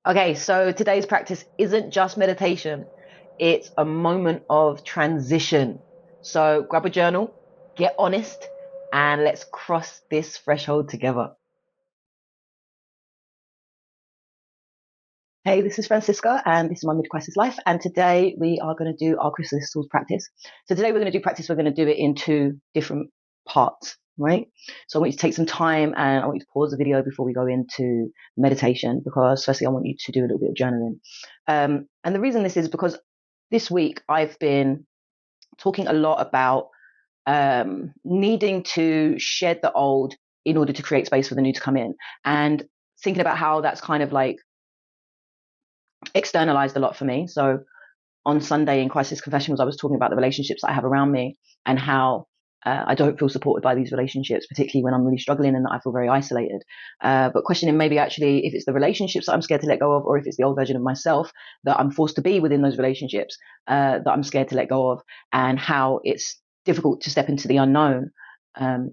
Okay, so today's practice isn't just meditation, it's a moment of transition. So grab a journal, get honest, and let's cross this threshold together. Hey, this is Francisca, and this is my mid-crisis life. And today we are going to do our Chrysalis Tools practice. So today we're going to do practice. We're going to do it in two different parts, right? So I want you to take some time, and I want you to pause the video before we go into meditation, because firstly I want you to do a little bit of journaling. And the reason this is because this week I've been talking a lot about needing to shed the old in order to create space for the new to come in, and thinking about how that's kind of like externalized a lot for me. So on Sunday in Crisis Confessionals, I was talking about the relationships that I have around me and how I don't feel supported by these relationships, particularly when I'm really struggling and that I feel very isolated. But questioning maybe actually if it's the relationships that I'm scared to let go of, or if it's the old version of myself that I'm forced to be within those relationships that I'm scared to let go of, and how it's difficult to step into the unknown. But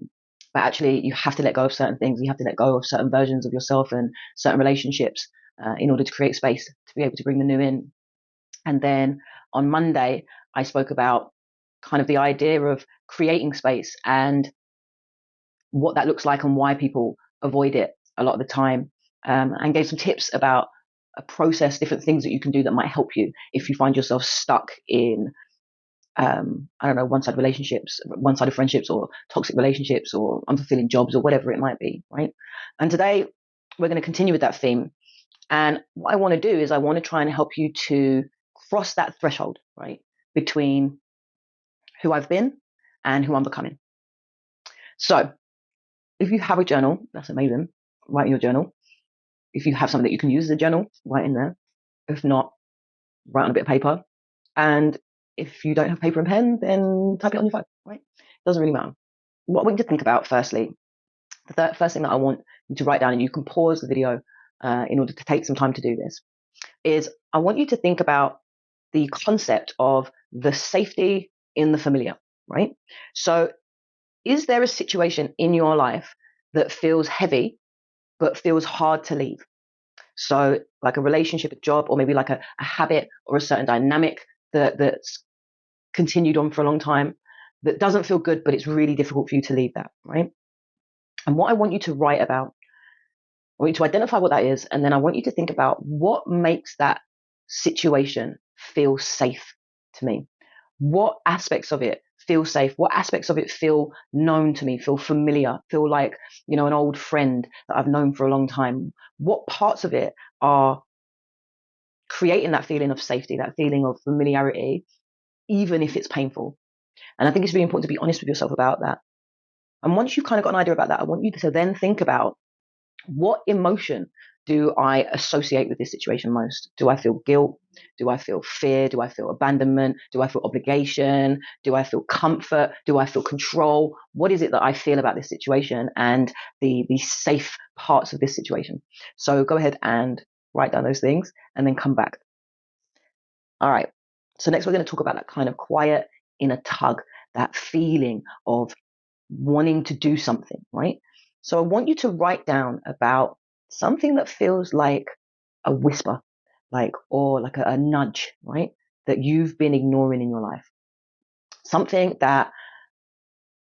actually, you have to let go of certain things. You have to let go of certain versions of yourself and certain relationships in order to create space to be able to bring the new in. And then on Monday, I spoke about kind of the idea of creating space and what that looks like and why people avoid it a lot of the time, and gave some tips about a process, different things that you can do that might help you if you find yourself stuck in, I don't know, one-sided relationships, one-sided friendships, or toxic relationships, or unfulfilling jobs, or whatever it might be, right? And today we're going to continue with that theme. And what I want to do is I want to try and help you to cross that threshold, right, between who I've been and who I'm becoming. So if you have a journal, that's amazing. Write in your journal. If you have something that you can use as a journal, write in there. If not, write on a bit of paper. And if you don't have paper and pen, then type it on your phone, right? Doesn't really matter. What I want you to think about, firstly, the first thing that I want you to write down, and you can pause the video in order to take some time to do this, is I want you to think about the concept of the safety in the familiar, right? So is there a situation in your life that feels heavy but feels hard to leave? So like a relationship, a job, or maybe like a habit or a certain dynamic that's continued on for a long time that doesn't feel good, but it's really difficult for you to leave that, right? And what I want you to write about, I want you to identify what that is, and then I want you to think about what makes that situation feel safe to me. What aspects of it feel safe? What aspects of it feel known to me, feel familiar, feel like, an old friend that I've known for a long time? What parts of it are creating that feeling of safety, that feeling of familiarity, even if it's painful? And I think it's really important to be honest with yourself about that. And once you've kind of got an idea about that, I want you to then think about, what emotion do I associate with this situation most? Do I feel guilt? Do I feel fear? Do I feel abandonment? Do I feel obligation? Do I feel comfort? Do I feel control? What is it that I feel about this situation and the safe parts of this situation? So go ahead and write down those things and then come back. All right. So next we're going to talk about that kind of quiet inner tug, that feeling of wanting to do something, right? So I want you to write down about something that feels like a whisper, or like a nudge, right? That you've been ignoring in your life. Something that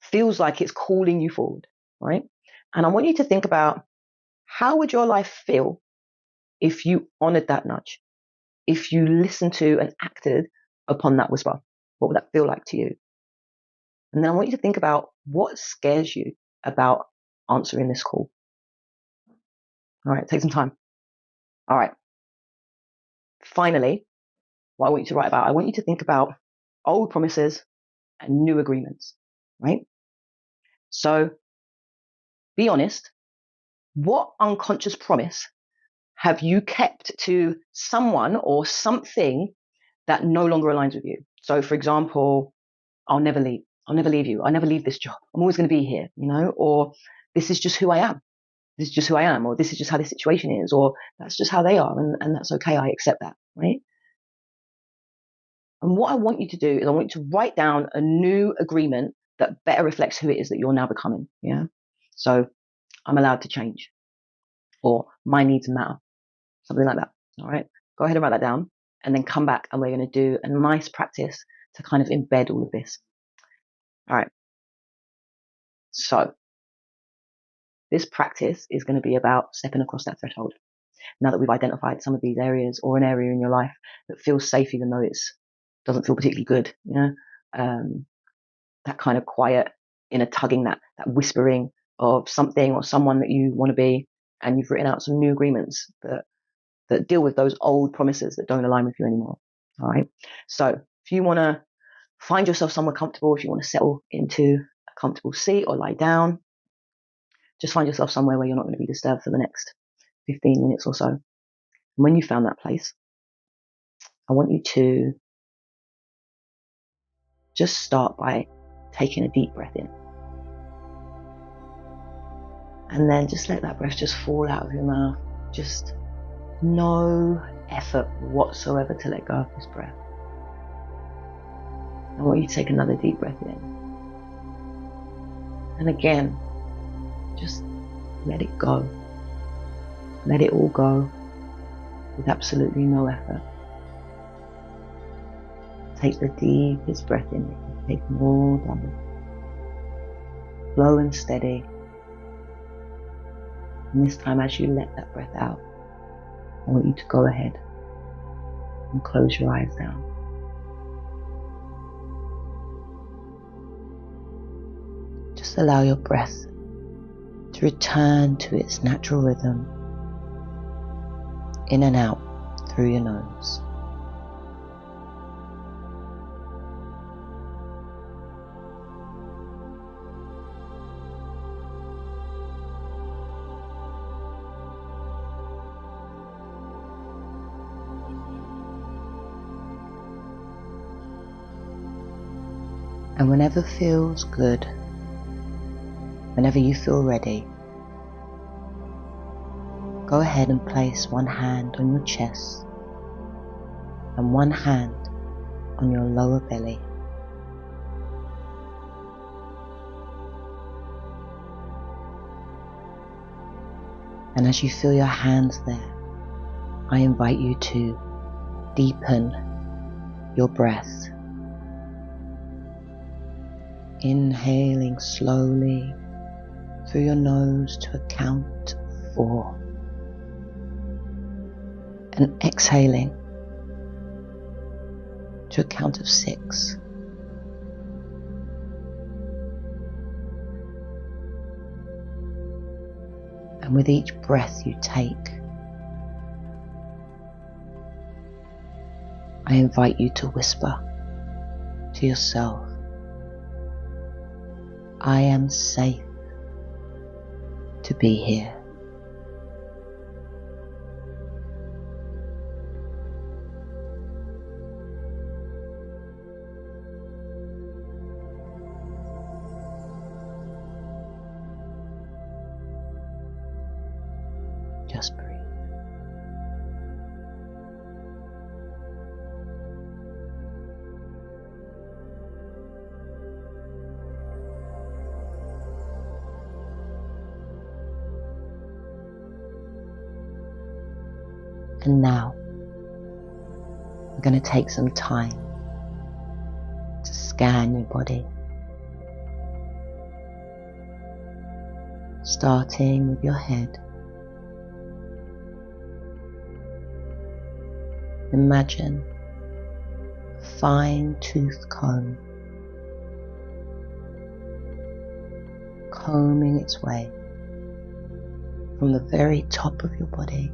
feels like it's calling you forward, right? And I want you to think about, how would your life feel if you honored that nudge? If you listened to and acted upon that whisper, what would that feel like to you? And then I want you to think about, what scares you about answering this call. All right, take some time. All right. Finally, what I want you to write about, I want you to think about old promises and new agreements, right? So be honest. What unconscious promise have you kept to someone or something that no longer aligns with you? So for example, I'll never leave. I'll never leave you. I'll never leave this job. I'm always going to be here, or this is just who I am. This is just who I am, or this is just how the situation is, or that's just how they are, and that's okay. I accept that, right? And what I want you to do is I want you to write down a new agreement that better reflects who it is that you're now becoming. Yeah. So I'm allowed to change, or my needs matter, something like that. All right, go ahead and write that down, and then come back and we're going to do a nice practice to kind of embed all of this. All right, so this practice is going to be about stepping across that threshold. Now that we've identified some of these areas, or an area in your life that feels safe even though it doesn't feel particularly good, that kind of quiet inner tugging, that whispering of something or someone that you want to be, and you've written out some new agreements that deal with those old promises that don't align with you anymore. All right, so if you want to find yourself somewhere comfortable, if you want to settle into a comfortable seat or lie down, just find yourself somewhere where you're not going to be disturbed for the next 15 minutes or so. And when you found that place, I want you to just start by taking a deep breath in. And then just let that breath just fall out of your mouth. Just no effort whatsoever to let go of this breath. I want you to take another deep breath in. And again, just let it go. Let it all go with absolutely no effort. Take the deepest breath in. Take them all down. Slow and steady. And this time, as you let that breath out, I want you to go ahead and close your eyes down. Just allow your breath to return to its natural rhythm, in and out through your nose. And whenever feels good, whenever you feel ready, go ahead and place one hand on your chest and one hand on your lower belly. And as you feel your hands there, I invite you to deepen your breath. Inhaling slowly through your nose to a count of 4. And exhaling to a count of 6. And with each breath you take, I invite you to whisper to yourself, I am safe to be here. Just breathe. And now, we're going to take some time to scan your body. Starting with your head. Imagine a fine-toothed comb combing its way from the very top of your body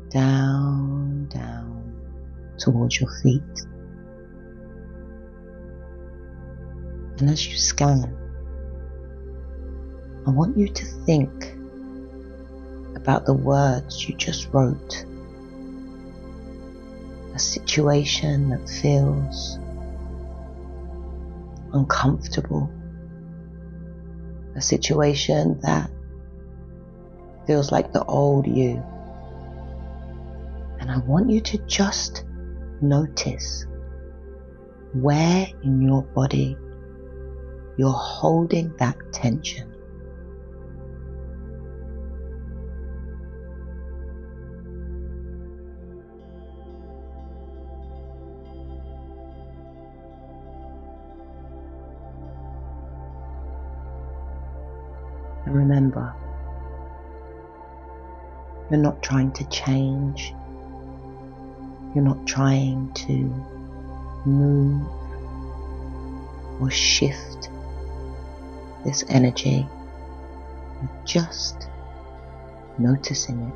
down towards your feet. And as you scan, I want you to think about the words you just wrote. A situation that feels uncomfortable. A situation that feels like the old you. And I want you to just notice where in your body you're holding that tension. And remember, you're not trying to change. You're not trying to move or shift this energy. You're just noticing it.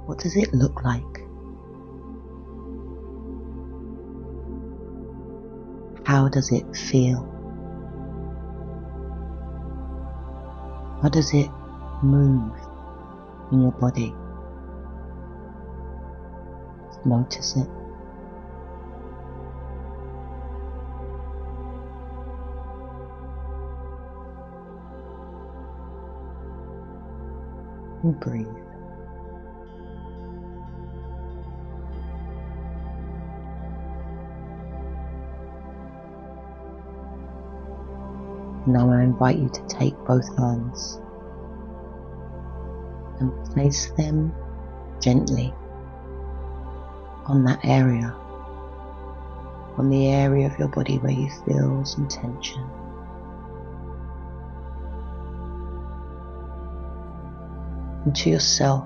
What does it look like? How does it feel? How does it move in your body? Just notice it. And breathe. Now I invite you to take both hands and place them gently on that area, on the area of your body where you feel some tension. And to yourself,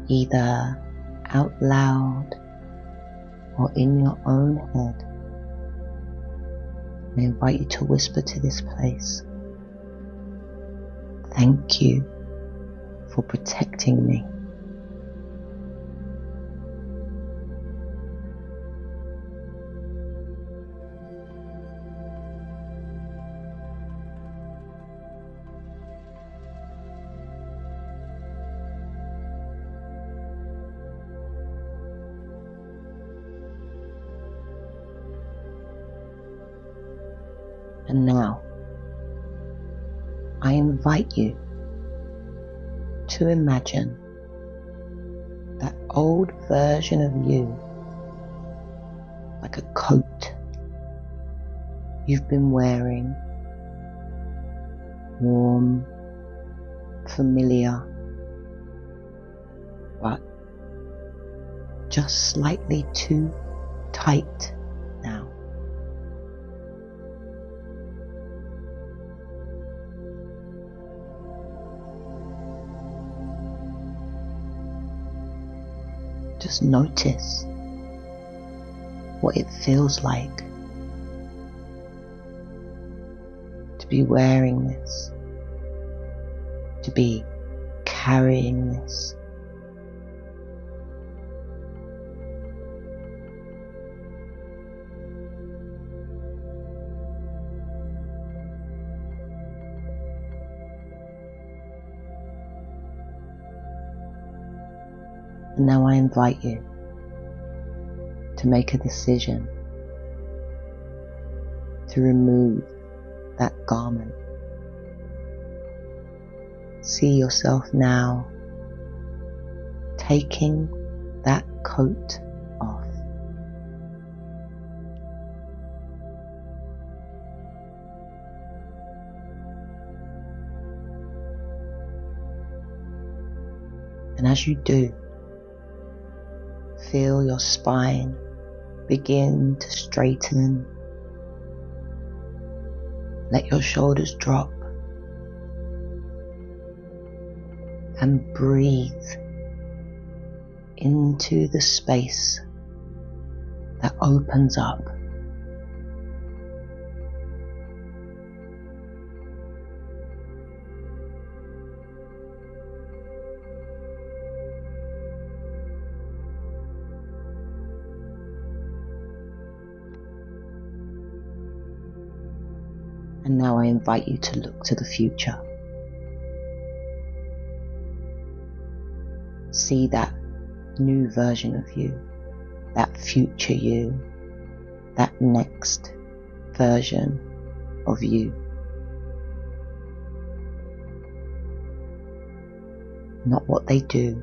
either out loud or in your own head, I invite you to whisper to this place, "Thank you for protecting me." And now, I invite you to imagine that old version of you, like a coat you've been wearing, warm, familiar, but just slightly too tight now. Just notice what it feels like to be wearing this, to be carrying this. And now I invite you to make a decision to remove that garment. See yourself now taking that coat off. And as you do, feel your spine begin to straighten. Let your shoulders drop and breathe into the space that opens up. And now I invite you to look to the future. See that new version of you, that future you, that next version of you. Not what they do,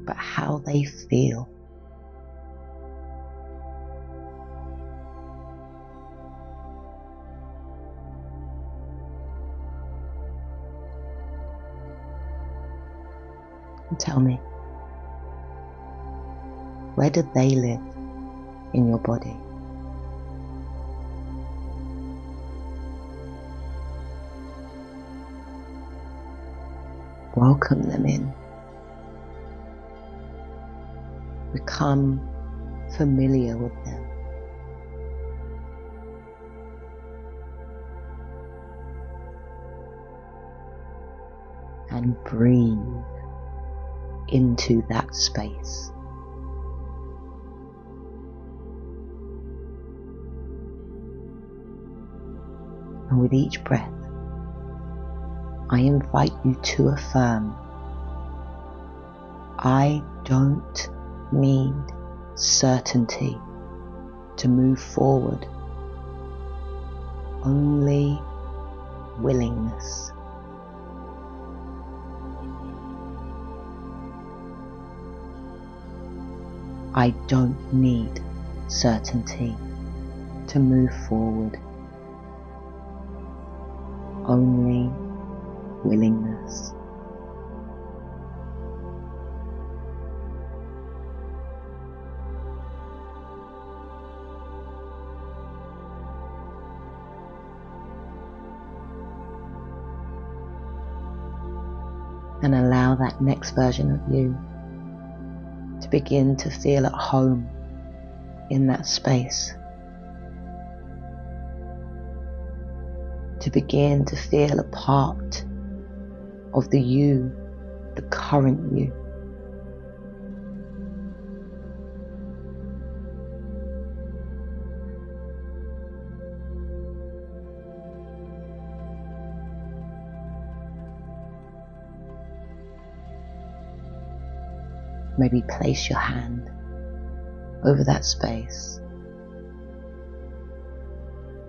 but how they feel. Tell me, where do they live in your body? Welcome them in. Become familiar with them. And breathe into that space. And with each breath, I invite you to affirm, I don't need certainty to move forward, only willingness. I don't need certainty to move forward, only willingness. And allow that next version of you to begin to feel at home in that space. To begin to feel a part of the you, the current you. Maybe place your hand over that space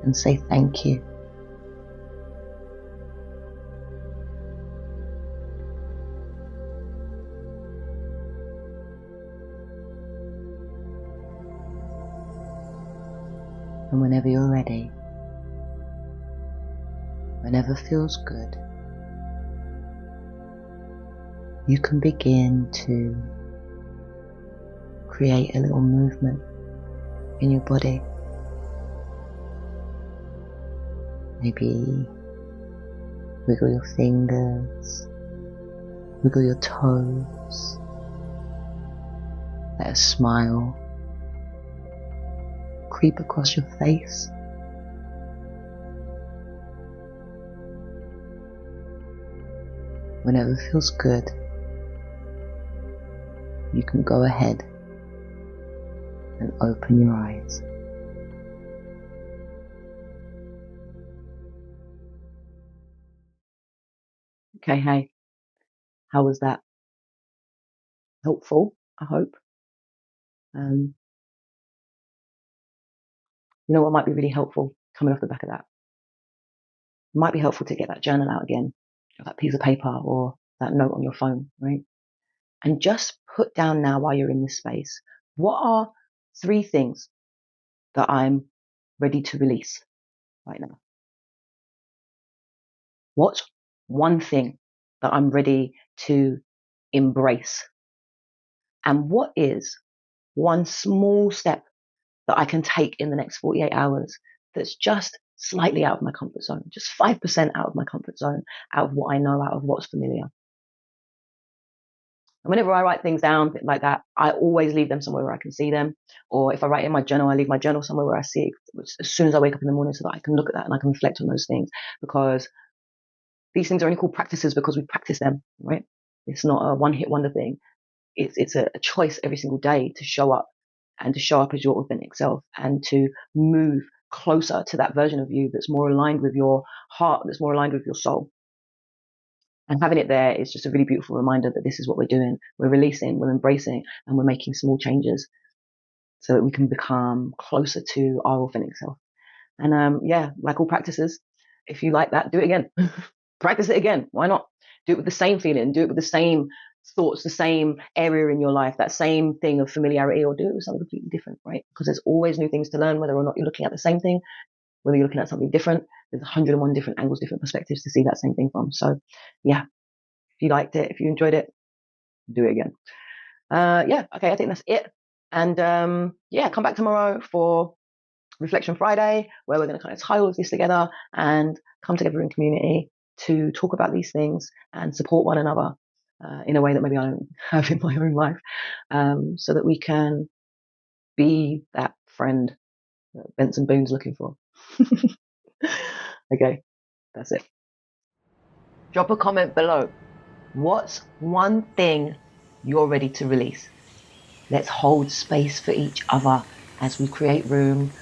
and say thank you. And whenever you're ready, whenever feels good, you can begin to create a little movement in your body. Maybe wiggle your fingers, wiggle your toes, let a smile creep across your face. Whenever it feels good, you can go ahead and open your eyes. Okay, hey, how was that? Helpful, I hope. You know what might be really helpful coming off the back of that? It might be helpful to get that journal out again, or that piece of paper or that note on your phone, right? And just put down now while you're in this space, what are 3 things that I'm ready to release right now? What's one thing that I'm ready to embrace? And what is one small step that I can take in the next 48 hours that's just slightly out of my comfort zone, just 5% out of my comfort zone, out of what I know, out of what's familiar? And whenever I write things down like that, I always leave them somewhere where I can see them. Or if I write in my journal, I leave my journal somewhere where I see it as soon as I wake up in the morning so that I can look at that and I can reflect on those things. Because these things are only called practices because we practice them, right? It's not a one-hit wonder thing. It's a choice every single day to show up and to show up as your authentic self and to move closer to that version of you that's more aligned with your heart, that's more aligned with your soul. And having it there is just a really beautiful reminder that this is what we're doing. We're releasing, we're embracing, and we're making small changes so that we can become closer to our authentic self. And yeah, like all practices, if you like that, do it again. Practice it again. Why not? Do it with the same feeling, do it with the same thoughts, the same area in your life, that same thing of familiarity, or do it with something completely different, right? Because there's always new things to learn, whether or not you're looking at the same thing, whether you're looking at something different. There's 101 different angles, different perspectives to see that same thing from. So yeah, if you liked it, if you enjoyed it, do it again. Yeah, okay, I think that's it. And yeah, come back tomorrow for Reflection Friday, where we're going to kind of tie all of this together and come together in community to talk about these things and support one another in a way that maybe I don't have in my own life, so that we can be that friend that Benson Boone's looking for. Okay, that's it. Drop a comment below. What's one thing you're ready to release? Let's hold space for each other as we create room